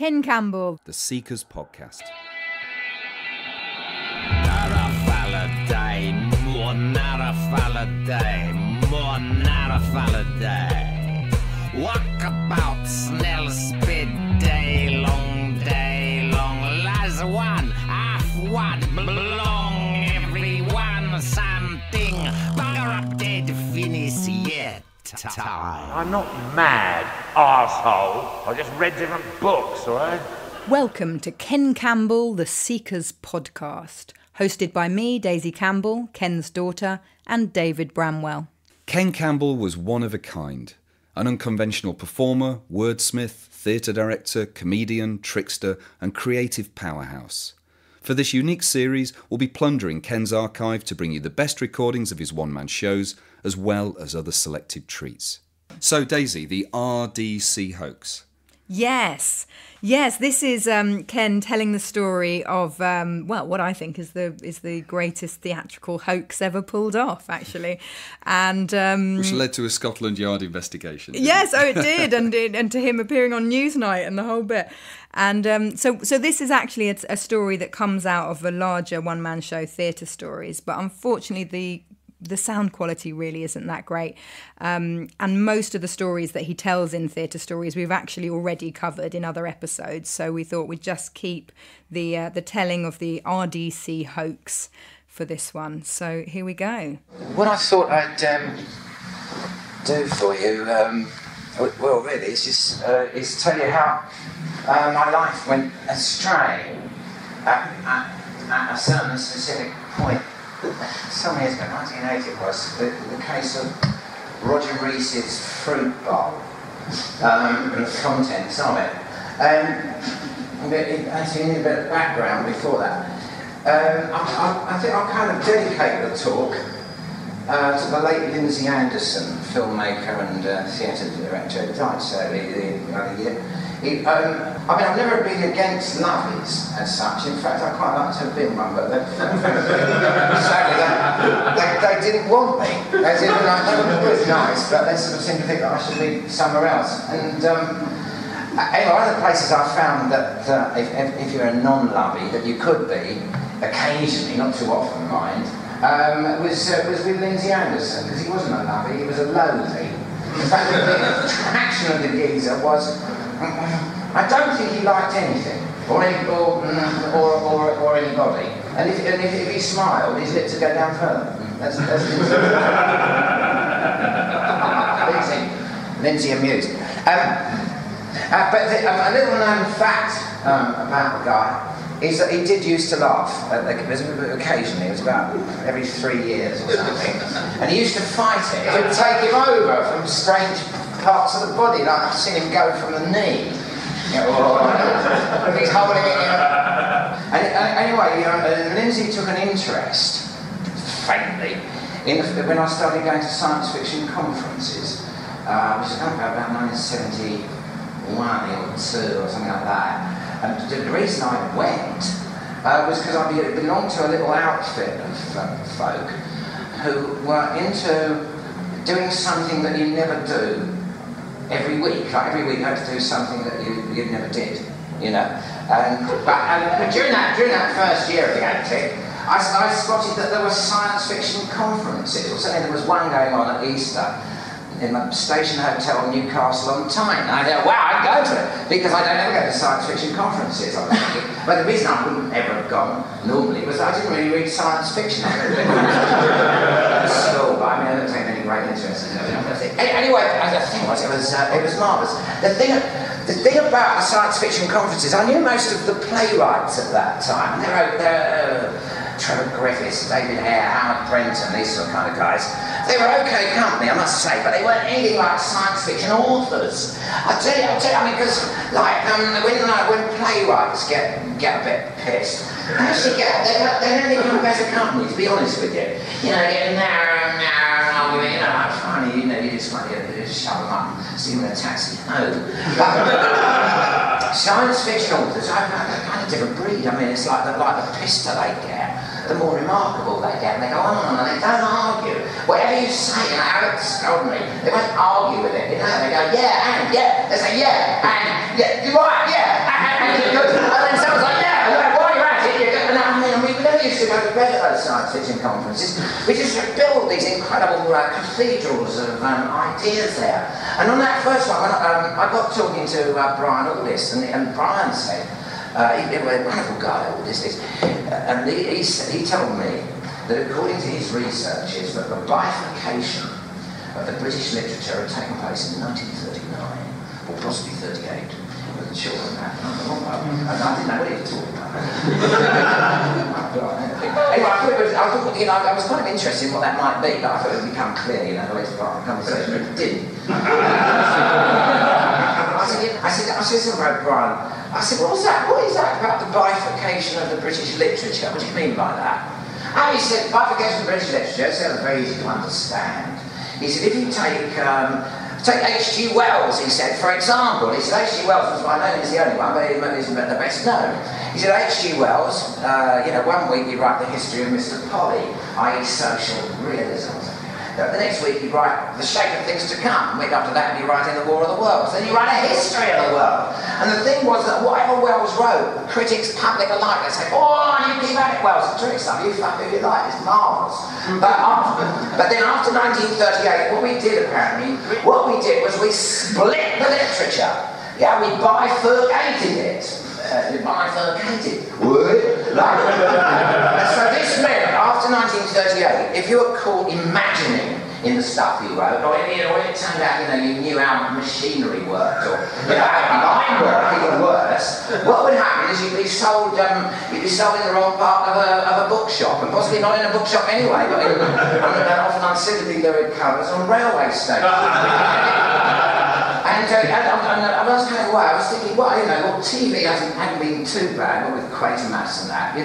Ken Campbell, The Seekers Podcast. Walk about, snell spit, day long, lies one, half one, belong, everyone, something, bugger up, dead, finish yet. I'm not mad, arsehole. I just read different books, all right? welcome to Ken Campbell, The Seekers Podcast, hosted by me, Daisy Campbell, Ken's daughter, and David Bramwell. Ken Campbell was one of a kind. An unconventional performer, wordsmith, theatre director, comedian, trickster and creative powerhouse. For this unique series, we'll be plundering Ken's archive to bring you the best recordings of his one-man shows, as well as other selected treats. So, Daisy, the RDC Hoax. Yes, this is Ken telling the story of, what I think is the greatest theatrical hoax ever pulled off, actually. And which led to a Scotland Yard investigation. Yes, it did, and to him appearing on Newsnight and the whole bit. And so this is actually a story that comes out of a larger one-man show, Theatre Stories, but unfortunately the sound quality really isn't that great. And most of the stories that he tells in Theatre Stories we've actually already covered in other episodes, so we thought we'd just keep the telling of the RDC hoax for this one. So here we go. What I thought I'd do for you, well really, is tell you how my life went astray at a certain specific point. Some years ago, 1980 it was, the case of Roger Rees's fruit bowl and the contents of it. Actually, you need a bit of background before that. I think I'll kind of dedicate the talk to the late Lindsay Anderson, filmmaker and theatre director, who died sadly the other year. I've never been against lovies as such. In fact, I quite like to have been one, but sadly they didn't want me. They was nice, but they sort of seemed to think that I should be somewhere else. And anyway, one of the places I found that if you're a non-lovey, that you could be occasionally, not too often, mind, was with Lindsay Anderson, because he wasn't a lovey, he was a lowly. In fact, the attraction of the geezer was, I don't think he liked anything, or anybody. And if he smiled, his lips would go down further. That's Lindsay amused. But a little known fact about the guy is that he did used to laugh. Occasionally, it was about every 3 years or something. And he used to fight it. It would take him over from strange parts of the body, like I've seen him go from the knee. He's holding it in. Anyway, Lindsay took an interest, faintly, when I started going to science fiction conferences, which was about 1971 or 2 or something like that. And the reason I went was because I belonged to a little outfit of folk who were into doing something that you never do every week. Like every week you had to do something that you never did, you know. But during that first year of the antic, I spotted that there were science fiction conferences, or certainly there was one going on at Easter in the Station Hotel Newcastle on Tyne. And I thought, wow, I'd go to it, because I don't ever go to science fiction conferences, I was thinking. But the reason I wouldn't ever have gone normally was I didn't really read science fiction. I read at school, but I don't take any great interest in it. Anyway, the thing was, it was marvellous. The thing about the science fiction conferences, I knew most of the playwrights at that time. They wrote Trevor Griffiths, David Hare, Howard Brenton, these sort of kind of guys. They were okay company, I must say, but they weren't anything like science fiction authors. I'll tell you, I mean, because when playwrights get a bit pissed, they actually they don't become better company, to be honest with you. You know, get narrow, argument, like funny, you just shove them up and see them in a taxi home. But science fiction authors are a kind of different breed. I mean, it's like the pisser they get, the more remarkable they get, and they go on and they don't argue. Whatever you say, how extraordinary, they won't argue with it, you know, they go, yeah, and, yeah, they say, yeah, and, yeah, you're right, yeah, and, to bed at those science fiction conferences. We just build these incredible cathedrals of ideas there. And on that first one, when I got talking to Brian Aldis, and Brian said, he was a wonderful guy, Aldis is, and he told me that according to his researches, that the bifurcation of the British literature had taken place in 1939, or possibly 38. I wasn't sure on that. I didn't know what he was talking about. Anyway, I was kind of interested in what that might be, but I thought it would become clear, the later part of the conversation, but it didn't. I said, Brian, I said, what is that about the bifurcation of the British literature? What do you mean by that? And he said, bifurcation of the British literature sounds very easy to understand. He said, if you take H.G. Wells, he said, for example. He said, H.G. Wells was, I know he's the only one, but he's the best known. He said, H.G. Wells, one week he'd write the history of Mr. Polly, i.e. social realism. The next week he'd write the shape of things to come. The week after that he'd be writing the War of the Worlds. Then he'd write a history of the world. And the thing was that whatever Wells wrote, critics, public alike, they'd say, oh, you keep at it, Wells, it's terrific stuff, you fuck who you like, it's marvellous. But then after 1938, what we did was we split the literature. Yeah, we bifurcated it. Bifurcated. Word? So this meant, after 1938, if you were caught imagining in the stuff you wrote, or it turned out, you knew how machinery worked, or how line worked, even worse, what would happen is you'd be sold in the wrong part of a bookshop, and possibly not in a bookshop anyway, but often unsuitably lyric covers on railway stations. And I was going away, I was thinking, TV hadn't been too bad, but with Quatermass and that, they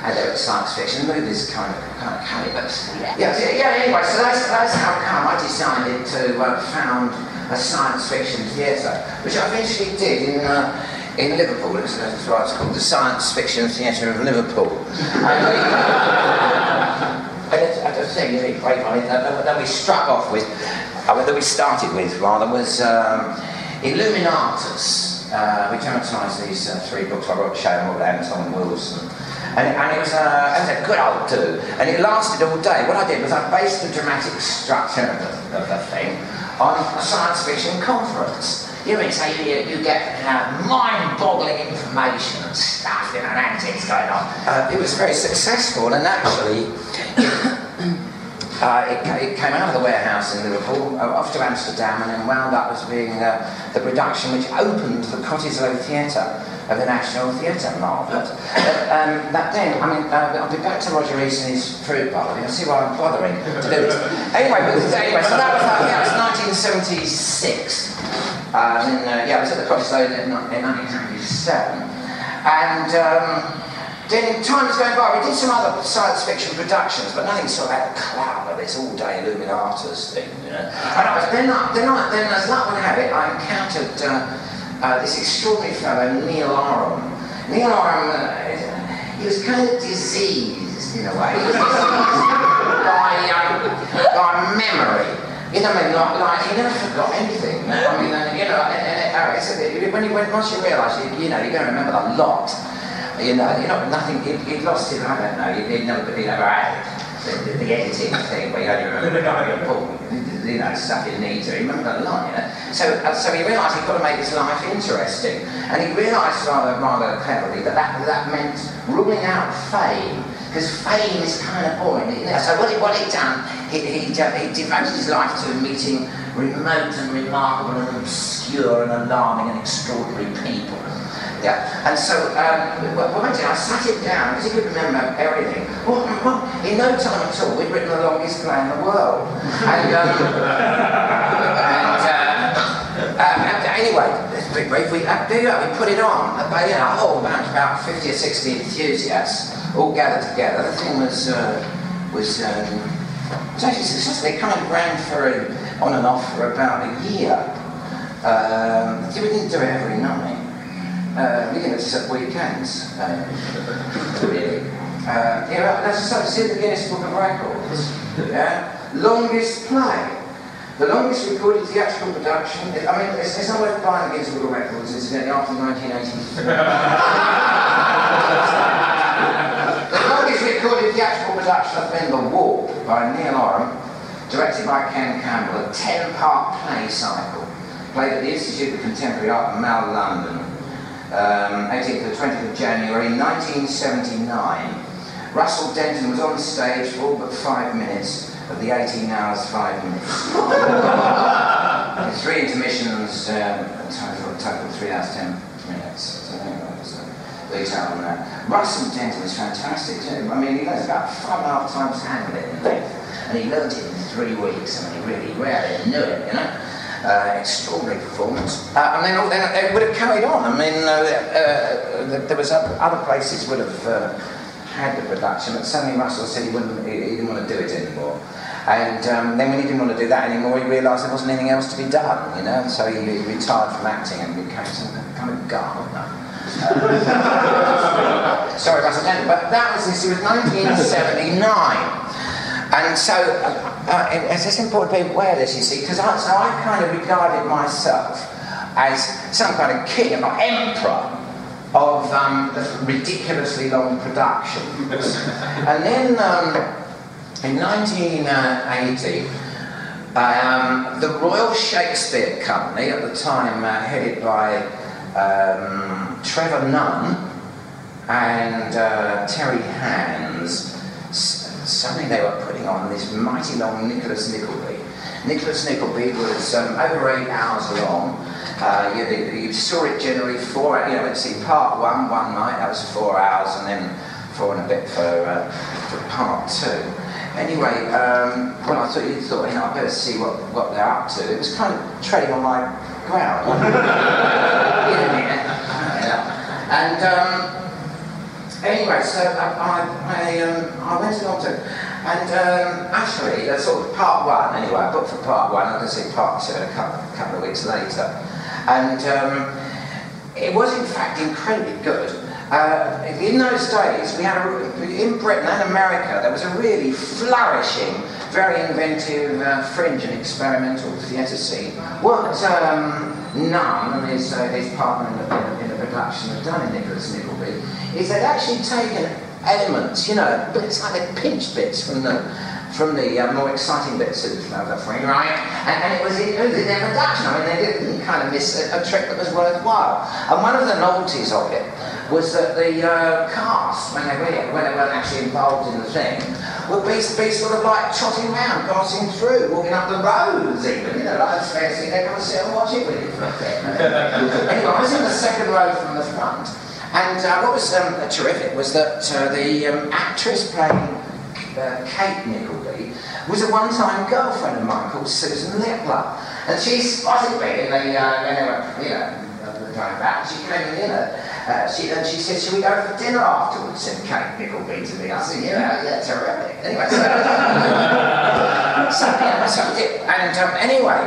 had their science fiction, movies kind of came, but anyway, so that's how come I decided to found a science fiction theatre, which I eventually did in Liverpool. It's called the Science Fiction Theatre of Liverpool. And the thing really great that we struck off with, that we started with rather, was Illuminatus. We dramatised these three books I wrote, showing all Anton Wilson. And it was a good old do, and it lasted all day. What I did was I based the dramatic structure of the thing on a science fiction conference. You get mind-boggling information and stuff, and antics going on. It was very successful, and actually, it came out of the warehouse in Liverpool, off to Amsterdam, and then wound up as being the production which opened the Cottesloe Theatre of the National Theatre, marvellous. I'll be back to Roger Rees and his fruit bowl. You'll see why I'm bothering to do this. Anyway, so that was 1976. I was at the Cottesloe in 1997. And then time was going by. We did some other science fiction productions, but nothing sort of had a cloud of this all-day Illuminatus thing, And then as luck would have it, I encountered this extraordinary fellow, Neil Oram. Neil Oram, he was kind of diseased in a way. He was diseased by memory. He never forgot anything. Once you realise, you're going to remember a lot. He'd lost it, I don't know, he'd never had it. The editing thing where you only remember the guy who pulled, stuff you need to remember a lot, So he realised he'd got to make his life interesting, and he realised rather cleverly that meant ruling out fame, because fame is kind of boring, isn't it? So what he'd done, he devoted his life to meeting remote and remarkable and obscure and alarming and extraordinary people. Yeah, and so what I did, I sat him down, because he could remember everything. Well, in no time at all, we'd written the longest play in the world. Anyway, it's pretty brief. We put it on. About 50 or 60 enthusiasts all gathered together. The thing was actually successful. It kind of ran on and off for about a year. We didn't do it every night. We didn't set weekends, really. It's in the Guinness Book of Records. Longest play. The longest recorded theatrical production. It's not worth buying the Guinness Book of Records, incidentally, after 1983. The longest recorded theatrical production of Ben the Warp by Neil Oram, directed by Ken Campbell, a 10-part play cycle, played at the Institute of Contemporary Art in Mall, London, 18th to the 20th of January 1979. Russell Denton was on stage for all but 5 minutes of the 18 hours, 5 minutes. 3 intermissions, total 3 hours, 10 minutes. So detail on that. Russell Denton was fantastic too. I mean, he knows about 5.5 times Hamlet in length, and he learned it in 3 weeks. I mean, he really rarely knew it, you know. Extraordinary performance. And then it would have carried on. I mean, there was other places would have had the production, but suddenly Russell said he didn't want to do it anymore. And then when he didn't want to do that anymore, he realised there wasn't anything else to be done, you know. And so he retired from acting and became some kind of gardener. Sorry, Russell Denton, but that was 1979. And so, it's important people aware of this, you see, because I kind of regarded myself as some kind of king, an emperor of ridiculously long productions. And then in 1980, the Royal Shakespeare Company, at the time headed by Trevor Nunn and Terry Hands, suddenly they were putting on this mighty long Nicholas Nickleby. Nicholas Nickleby was over 8 hours long. You saw it generally 4 hours. You know, let's see, part 1 night, that was 4 hours, and then 4 and a bit for part 2. Anyway, well, I thought, you know, I better see what they're up to. It was kind of treading on my ground. And anyway, so I went along to, and actually, that's sort of part 1 anyway. I booked for part 1, I can see part 2 a couple of weeks later. And it was in fact incredibly good. In those days, we had in Britain and America, there was a really flourishing, very inventive fringe and experimental theatre scene. What Nunn and his partner in the production had done in Nicholas Nickleby is they'd actually taken elements, you know, but it's like they pinched bits from the more exciting bits of the frame, right? And it was in their production. I mean, they didn't kind of miss a trick that was worthwhile. And one of the novelties of it was that the cast, when they weren't actually involved in the thing, would be sort of like trotting around, passing through, walking up the roads even, you know, like it's fair to see, they come and sit and watch it with you for a bit. Anyway, I was in the second row from the front, and what was terrific was that the actress playing Kate Nickleby was a one-time girlfriend of mine called Susan Littler, and she spotted me when they were, you know, going back. She came in, you know, and she said, "Shall we go for dinner afterwards?" Said Kate Nickleby to me. I said, "Yeah, terrific." Anyway, so we did. And anyway,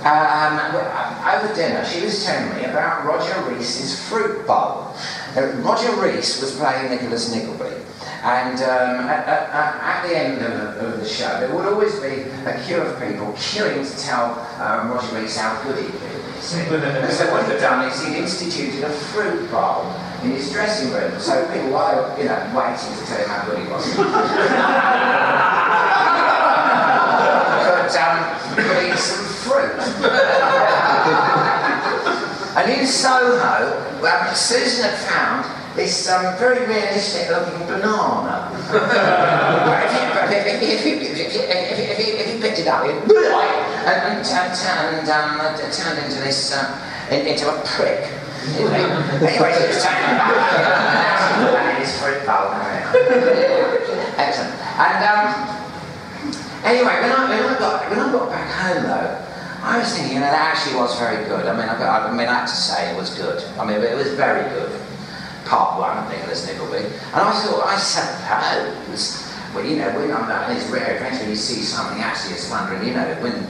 over dinner, she was telling me about Roger Rees's fruit bowl. Roger Rees was playing Nicholas Nickleby. And at the end of the show, there would always be a queue of people queuing to tell Roger Rees how good he'd been. And so what he'd done is he'd instituted a fruit bowl in his dressing room, so people, while they were, you know, waiting to tell him how good he was, could eat some fruit. And in Soho, Susan had found this very realistic looking banana. if you picked it up, it turned into this into a prick. Anyway, he was taking it back in his fruit bowl. Excellent. And anyway, when I got back home though, I was thinking, you know, that actually was very good. I mean, I had to say it was good. I mean, it was very good. Part 1 of Nicholas Nickleby. And I thought, I suppose, well, you know, when it's rare events when you see something actually as wondering, you know, when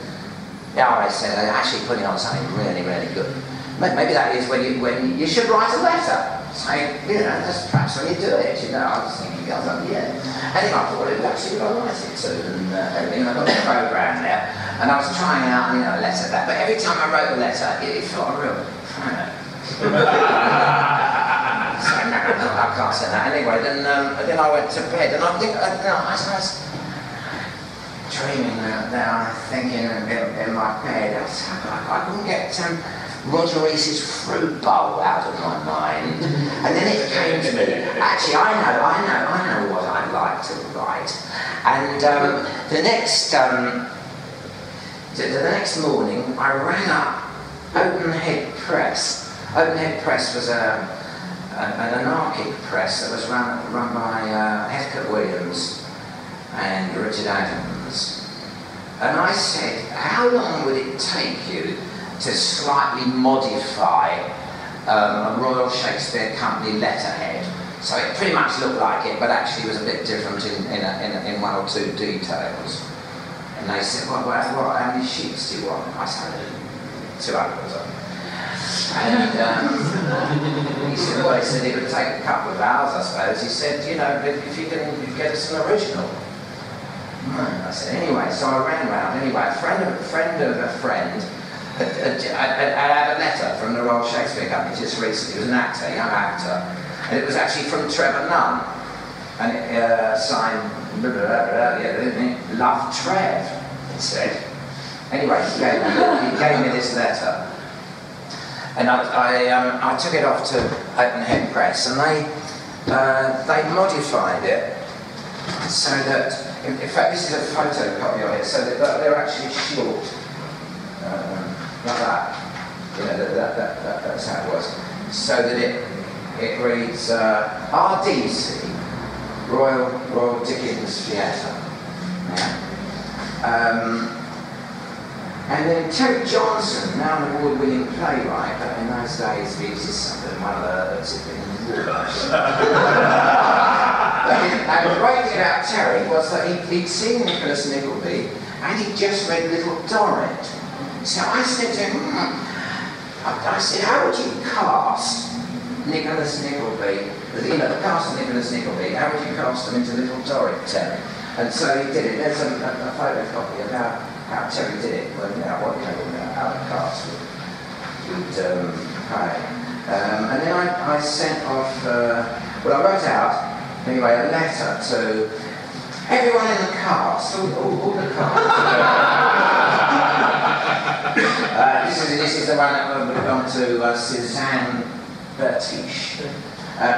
I said actually putting on something really, really good. Maybe that is when you should write a letter. Say, you know, just perhaps when you do it, you know, I was thinking, yeah. Anyway, I thought it was actually what I write it to, and everything. I got the programme there, and I was trying out, you know, a letter that, but every time I wrote a letter, it felt a real, I can't say that. Anyway, then I then I went to bed, and I think I was dreaming there, thinking in my bed, I couldn't get Roger Reese's fruit bowl out of my mind. And then it came to me, actually, I know what I'd like to write. And the next morning, I rang up Openhead Press. Openhead Press was an anarchic press that was run by Heathcote Williams and Richard Adams. And I said, how long would it take you to slightly modify a Royal Shakespeare Company letterhead? So it pretty much looked like it, but actually was a bit different in one or two details. And they said, well, how many sheets do you want? I said, 200 or something. And he said, well, it would take a couple of hours, I suppose. He said, if you can get us an original. I said, anyway, so I ran round. Anyway, a friend of a friend had a letter from the Royal Shakespeare Company just recently. He was an actor, a young actor. And it was actually from Trevor Nunn. And it signed, Love Trev, it said. Anyway, he gave me this letter. And I took it off to Openhead Press, and they modified it so that, in fact, this is a photocopy of it, so that they're actually short, like that. That's how it was. So that it reads RDC, Royal Dickens Theatre. Yeah. And then Toby Johnson, now an award-winning playwright, but in those days he was something, one of the and the great thing about Terry was that he'd seen Nicholas Nickleby and he'd just read Little Dorrit. So I said to him, I said, how would you cast Nicholas Nickleby, the cast of Nicholas Nickleby, how would you cast them into Little Dorrit, Terry? And so he did it. There's a photocopy of how Terry did it, how the cast would play. And then I sent off, I wrote out, anyway, a letter to everyone in the cast, all the cast. This is the one that would have gone to Suzanne Bertiche.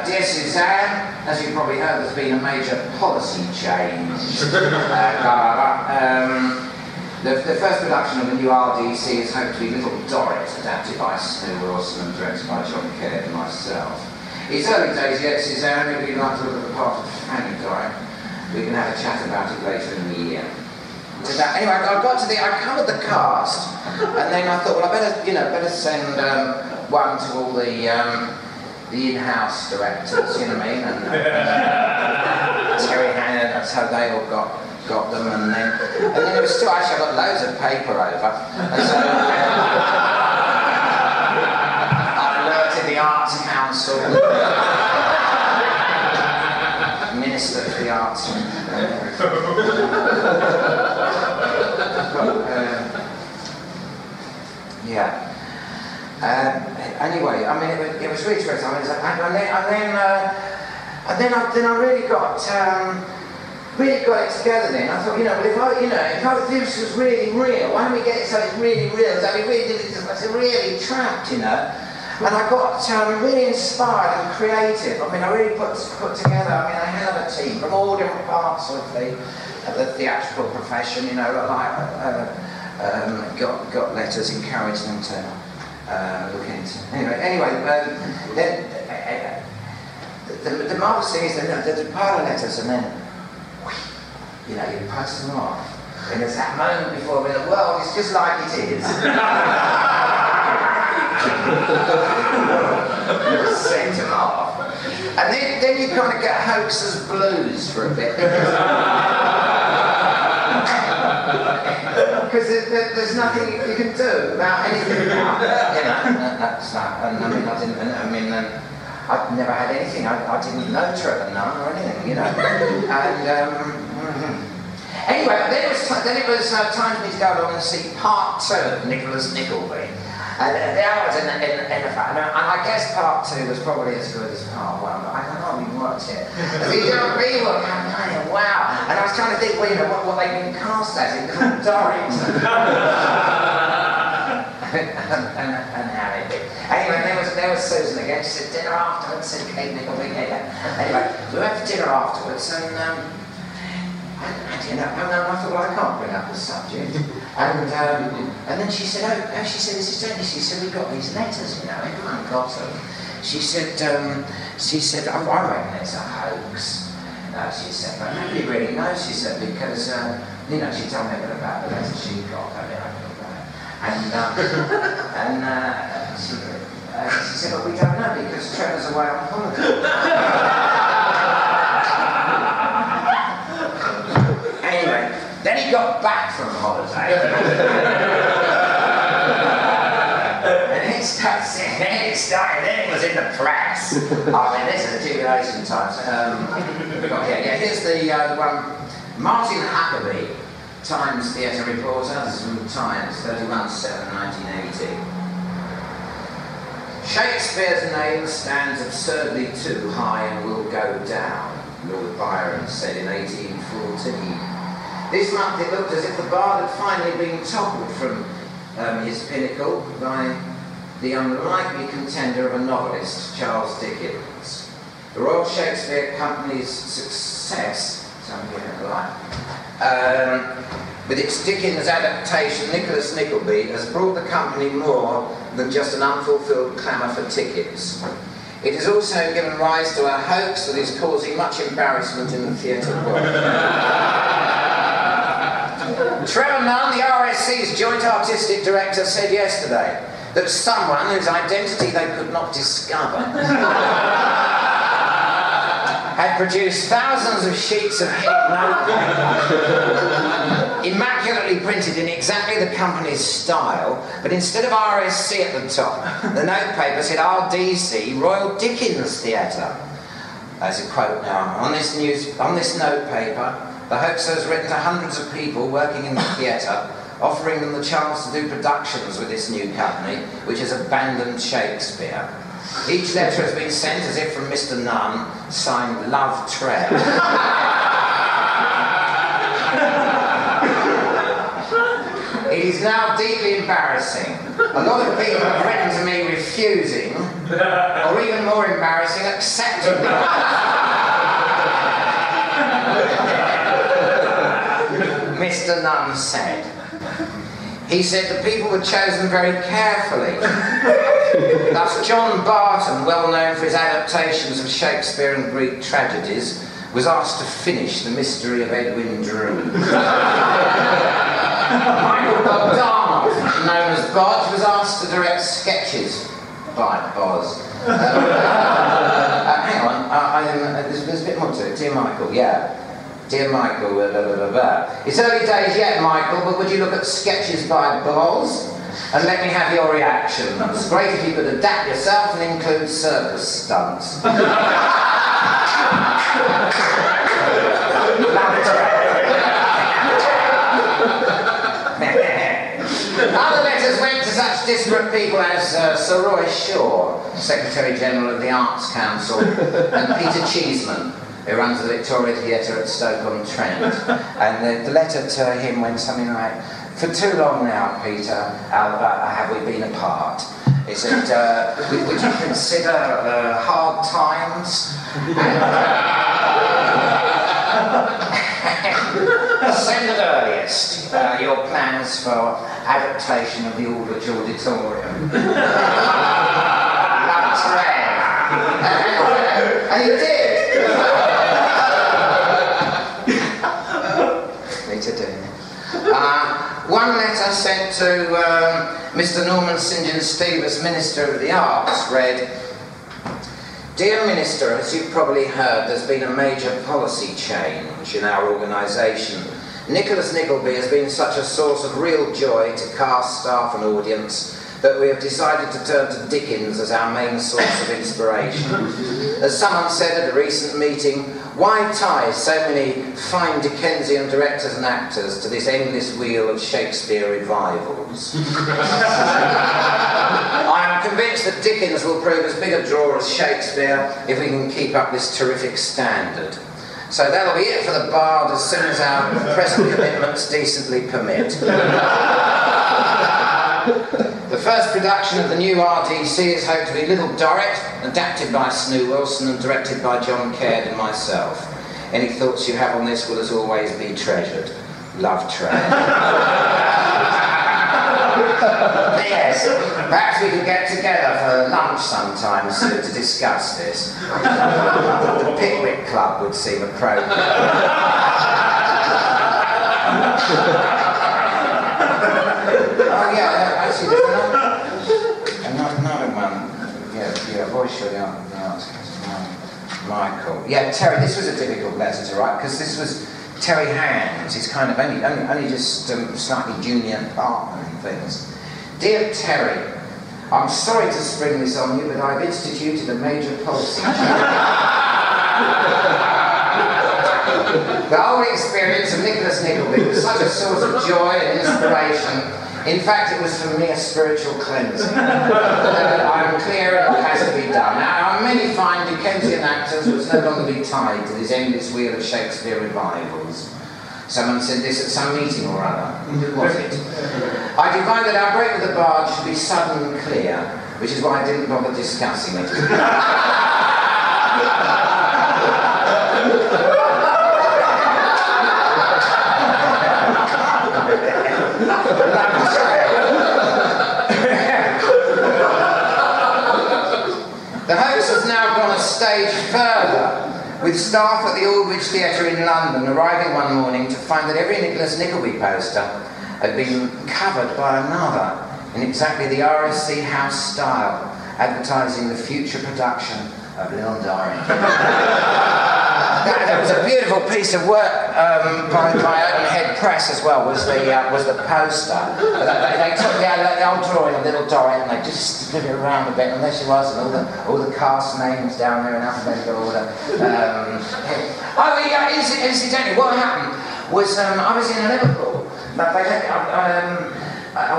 Dear Suzanne, as you probably heard, there's been a major policy change. The first production of the new RDC is hoped to be Little Dorrit, adapted by Sue Wilson and directed by John Kerr and myself. It's early days yet, Suzanne. If you'd like to look at the part of Fanny Dorrit, we can have a chat about it later in the year. Anyway, I covered the cast, and then I thought, well, I better send one to all the in-house directors, you know what I mean, and Terry Hannah, that's how they all got them, and then there was still, actually I got loads of paper over, and so I alerted the Arts Council, Minister for the Arts, yeah. Anyway, I mean, it was really terrific. And then I really got it together. Then I thought, if this was really real, why don't we get it so it's really real? So we really did it. It's really trapped, And I got really inspired and creative. I mean, I really put together. I mean, I had a team from all different parts of the theatrical profession. Got letters encouraging them to. Look into. Anyway, then the marvellous thing is that the pile of letters, and then you post them off, and there's that moment before the world is just like it is. You just send them off, and then you kind of get hoaxer's blues for a bit. Because there's nothing you can do about anything about it, that's that. And I'd never had anything. I didn't know Trevor Nunn or anything, And anyway, then it was time for me to go along and see part 2 of Nicholas Nickleby. And the other was in the front. And I guess part 2 was probably as good as part 1, but I don't know, we watched it. And we did a rework, and wow. And I was trying to think, well, you know, what they've been cast as. It called Dorrit. and how it did. Anyway, there was Susan again. She said, dinner afterwards, said Kate Nicholby. Anyway, we went for dinner afterwards, and you know, I thought, well, I can't bring up the subject. And then she said, she said, this is strange. She said, we got these letters, you know, everyone got them. She said, I reckon it's a hoax. She said, but nobody really knows, she said, because, you know, she told me a bit about the letters she got, she said, but we don't know because Trevor's away on holiday. Anyway, then he got back from holiday. And then it was in the press. I mean, this is a tribulation times. Here's the one. Martin Huckabee, Times Theatre Reporter, this is from the Times, 31/7/1980. Shakespeare's name stands absurdly too high and will go down, Lord Byron said in 1814. This month it looked as if the bard had finally been toppled from his pinnacle by the unlikely contender of a novelist, Charles Dickens. The Royal Shakespeare Company's success, with its Dickens adaptation, Nicholas Nickleby, has brought the company more than just an unfulfilled clamour for tickets. It has also given rise to a hoax that is causing much embarrassment in the theatre world. Trevor Nunn, the RSC's joint artistic director, said yesterday that someone whose identity they could not discover had produced thousands of sheets of hidden notepaper, immaculately printed in exactly the company's style, but instead of RSC at the top, the notepaper said RDC, Royal Dickens Theatre. As a quote now, on this notepaper, the hoaxer has written to hundreds of people working in the theatre, offering them the chance to do productions with this new company, which has abandoned Shakespeare. Each letter has been sent as if from Mr. Nunn, signed Love Trev. It is now deeply embarrassing. A lot of people have written to me refusing, or even more embarrassing, accepting the offer. Mr. Nunn said. He said the people were chosen very carefully. Thus John Barton, well known for his adaptations of Shakespeare and Greek tragedies, was asked to finish The Mystery of Edwin Drood. Michael Bogdanov, known as Bodge, was asked to direct sketches by Boz. Hang on, there's a bit more to it. Dear Michael, yeah. Dear Michael, blah, blah, blah, blah. It's early days yet, Michael, but would you look at sketches by Boz and let me have your reaction? It's great if you could adapt yourself and include circus stunts. Other letters went to such disparate people as Sir Roy Shaw, Secretary-General of the Arts Council, and Peter Cheeseman, who runs the Victoria Theatre at Stoke-on-Trent. And the letter to him went something like, for too long now, Peter, have we been apart? He said, would you consider hard times? Send at earliest your plans for adaptation of the Aldwych Auditorium. Love Trev. And he did. One letter sent to Mr. Norman St. John Steve as Minister of the Arts read, Dear Minister, as you've probably heard, there's been a major policy change in our organisation. Nicholas Nickleby has been such a source of real joy to cast, staff and audience that we have decided to turn to Dickens as our main source of inspiration. As someone said at a recent meeting, why tie so many fine Dickensian directors and actors to this endless wheel of Shakespeare revivals? I am convinced that Dickens will prove as big a draw as Shakespeare if we can keep up this terrific standard. So that'll be it for the Bard as soon as our present commitments decently permit. The first production of the new RDC is hoped to be Little Dorrit, adapted by Snoo Wilson and directed by John Caird and myself. Any thoughts you have on this will as always be treasured. Love, Trev. Yes, perhaps we could get together for lunch sometime soon to discuss this. The Pickwick Club would seem appropriate. Oh yeah, actually there's another one. Yeah, voice should be on. Michael. Yeah, Terry, this was a difficult letter to write because this was Terry Hands. He's kind of only just slightly junior partner and things. Dear Terry, I'm sorry to spring this on you, but I've instituted a major policy change. The whole experience of Nicholas Nickleby was such a source of joy and inspiration. In fact, it was for me a spiritual cleansing. I'm clear it has to be done. Now, many fine Dickensian actors must no longer be tied to this endless wheel of Shakespeare revivals. Someone said this at some meeting or other. Who was it? I divined that our break with the Bard should be sudden and clear, which is why I didn't bother discussing it. The hoax has now gone a stage further, with staff at the Aldwych Theatre in London arriving one morning to find that every Nicholas Nickleby poster had been covered by another in exactly the RDC Hoax style, advertising the future production of Little Dorrit. That was a beautiful piece of work by Openhead Press as well, was the poster. They took the old drawing of Little Dorrit and they just split it around a bit, and there she was, and all the cast names down there in alphabetical order. Incidentally, what happened was I was in Liverpool. I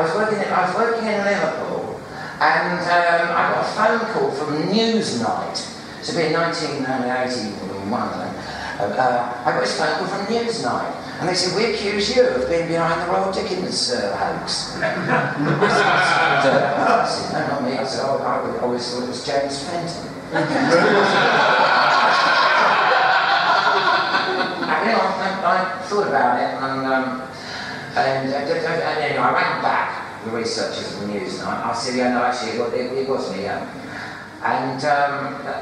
was working in Liverpool, and I got a phone call from Newsnight. To be in 1981, I got this phone call from Newsnight, and they said, we accuse you of being behind the Royal Dickens hoax. I said, no, not me. I said, I always thought it was James Fenton. I thought about it, and anyway, I ran back the researchers of the Newsnight. I said, yeah, no, actually, it was me. And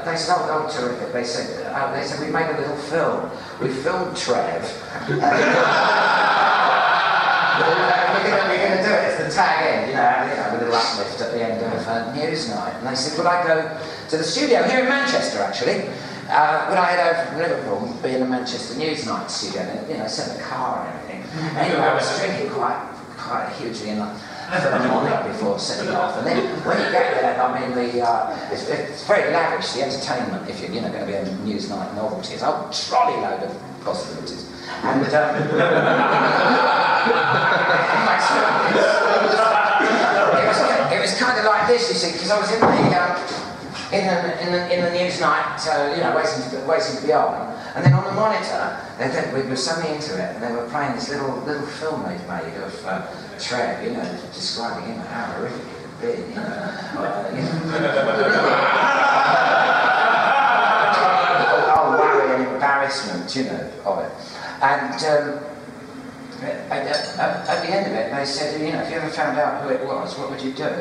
they said, oh, terrific. They said, we made a little film. We filmed Trev. We're going to do it as the tag end, a little uplift at the end of Newsnight. And they said, would I go to the studio here in Manchester, actually? Would I head over from Liverpool and be in the Manchester Newsnight studio? And, send a car and everything. Anyway, I was drinking quite hugely in for the morning before setting off, and then when you get there, I mean, it's very lavish, the entertainment, if you're going to be a Newsnight novelty. It's a whole trolley load of possibilities. And it was kind of like this, you see, because I was in the Newsnight, waiting to be on, and then on the monitor, we were suddenly into it, and they were playing this little film they'd made of Trev, describing him how horrific it had been, oh, worry and embarrassment, of it. And at the end of it, they said, if you ever found out who it was, what would you do?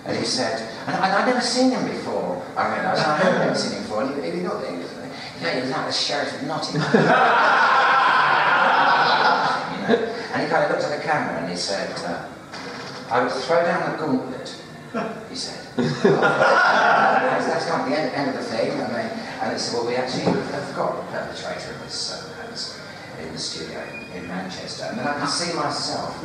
And he said, and I'd never seen him before, I realised, I hadn't never seen him before, and he got there, he was like the Sheriff of Nottingham. And he kind of looked at the camera and he said, I would throw down the gauntlet, he said. That's kind of the end of the thing. And they said, well, we actually have got the perpetrator of this hoax in the studio in Manchester. And then I could see myself.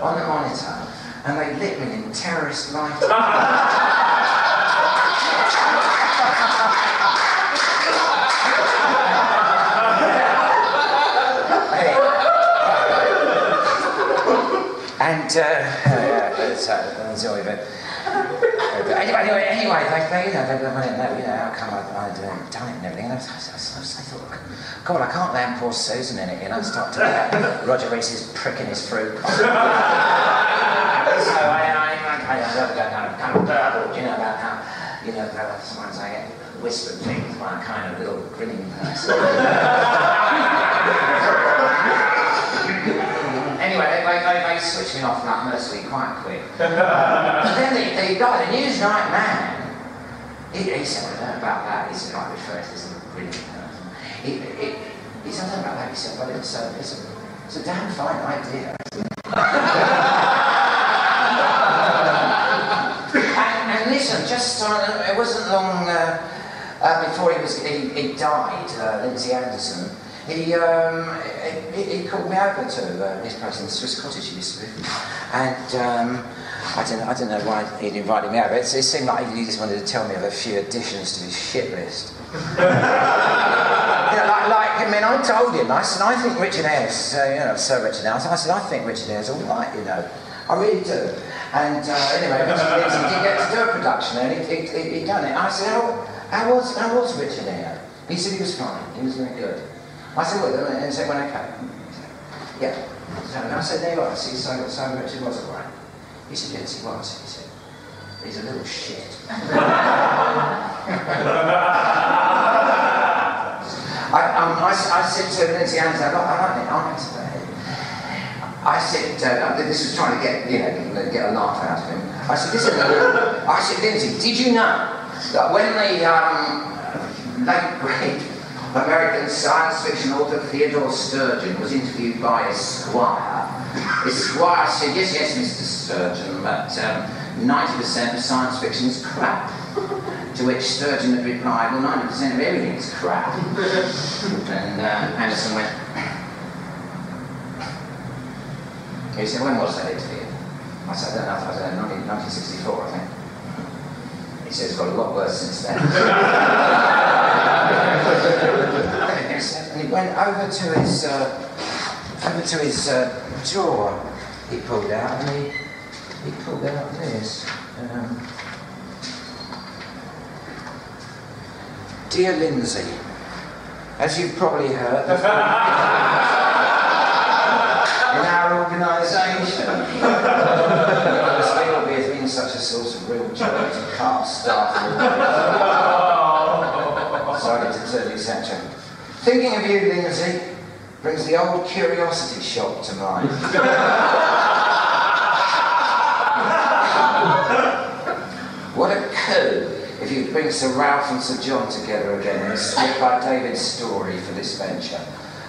on the monitor, and they lit me in terrorist lighting. And anyway, they how come I'd done it and everything. And I thought, God, I can't land poor Susan in it, start talking about Roger Reese's pricking his fruit. So I kind of burbled, about how, sometimes I get whispered things by a kind of little grinning person. Anyway, they switched me off that mercifully quite quick. But then the guy, the Newsnight man, he said, I don't know about that. He said, I refer to this as a brilliant person. He said, I don't know about that. He said, but it's a damn fine idea. and listen, just it wasn't long before he died, Lindsay Anderson. He called me over to his place in the Swiss cottage he used to live in. And I don't know why he'd invited me over. It seemed like he just wanted to tell me of a few additions to his shit list. I told him, I said, I think Richard Ayres, Sir Richard Ayres, I said, I think Richard Ayres all right, I really do. And anyway, Richard Ayres, he did get to do a production and he'd done it. I said, how was Richard Ayres? He said he was fine, he was very good. I said, well, and he said, when I came. Yeah. So I said, there you are, see, so Richard was all right. He said, yes, he was. He said, he's a little shit. I said to Lindsay Anderson, I like it. I said, this was trying to get a laugh out of him. I said, Lindsay, did you know that when the late great American science fiction author Theodore Sturgeon was interviewed by his squire said, yes, Mr. Sturgeon, but 90% of science fiction is crap. To which Sturgeon had replied, well, 90% of everything is crap. And Anderson went, he said, when was that interview? I said, I don't know, 1964, I think. He said, it's got a lot worse since then. And he went over to his drawer. He pulled out, and he pulled out this. Dear Lindsay, as you've probably heard, in our organisation, albeit in such a source of real joy to cut staff. Sorry to tell you, etc. Thinking of you, Lindsay, brings the old curiosity shop to mind. What a coup if you bring Sir Ralph and Sir John together again in a script by David's story for this venture.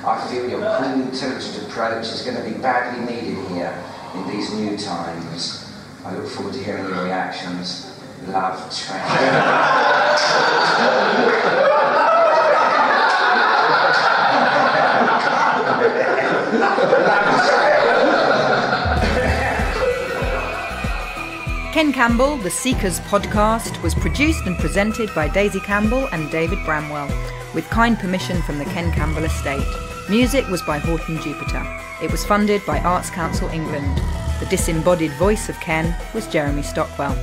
I feel your cool, intelligent approach is going to be badly needed here in these new times. I look forward to hearing your reactions. Love, Trent. Ken Campbell, The Seekers podcast, was produced and presented by Daisy Campbell and David Bramwell, with kind permission from the Ken Campbell estate. Music was by Horton Jupiter. It was funded by Arts Council England. The disembodied voice of Ken was Jeremy Stockwell.